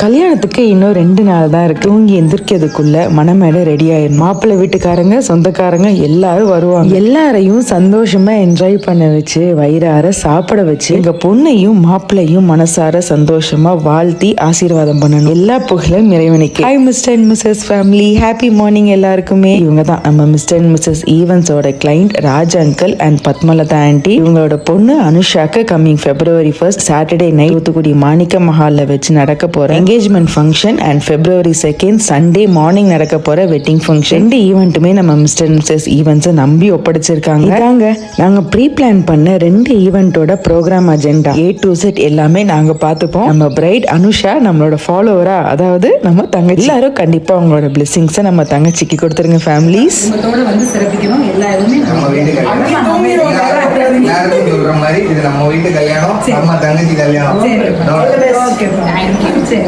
கல்யாணத்துக்கு இன்னும் 2 நாள் தான் இருக்கு. தூங்கி எந்திரிக்கிறதுக்குள்ள மணமேடை ரெடி ஆயிரும். மாப்பிள்ளை வீட்டுக்காரங்க, சொந்தக்காரங்க எல்லாரும் வருவாங்க. எல்லாரையும் சந்தோஷமா என்ஜாய் பண்ண வச்சு வயிறார சாப்பிட வச்சு எங்க பொண்ணையும் மாப்பிள்ளையும் மனசார சந்தோஷமா வாழ்த்தி ஆசீர்வாதம் பண்ணணும். எல்லா புகழும் இறைவனுக்கு. Hi mister and missus family, happy morning எல்லாருக்குமே. இவங்க தான் நம்ம மிஸ்டர் அண்ட் மிஸ்ஸஸ் ஈவன்ஸோட client Raj uncle and Padmalatha aunty. இவங்களோட பொண்ணு அனுஷாக்கு coming February 1st Saturday night Thoothukudi Manikka மஹால்ல வச்சு நடக்க போற engagement function and February 2nd Sunday morning நடக்க போற வெட்டிங் ஃபங்க்ஷன். 2 ஈவெண்ட்டுமே நம்ம மிஸ்டர் அண்ட் மிஸ்ஸஸ் ஈவெண்ட்ஸை நம்பி ஒப்படைச்சிருக்காங்க. இதாங்க நாங்க ப்ரீ பிளான் பண்ண 2 ஈவெண்ட்டோட program agenda. A to Z எல்லாமே நாங்க பார்த்துப்போம். நம்ம பிரைட் அனுஷா நம்மளோட ஃபாலோவரா, அதாவது நம்ம தங்கச்சி. எல்லாரும் கண்டிப்பா உங்களோட பிளெஸிங்ஸை நம்ம தங்கச்சிக்கு கொடுத்துருங்க ஃபேமிலிஸ். வந்து சிறப்பிக்கணும். எல்லா எதுவுமே நம்ம வீட்டு கல்யாணம் சொல்ற மாதிரி இது நம்ம வீட்டு கல்யாணம், நம்ம தங்கச்சி கல்யாணம். ஓகே.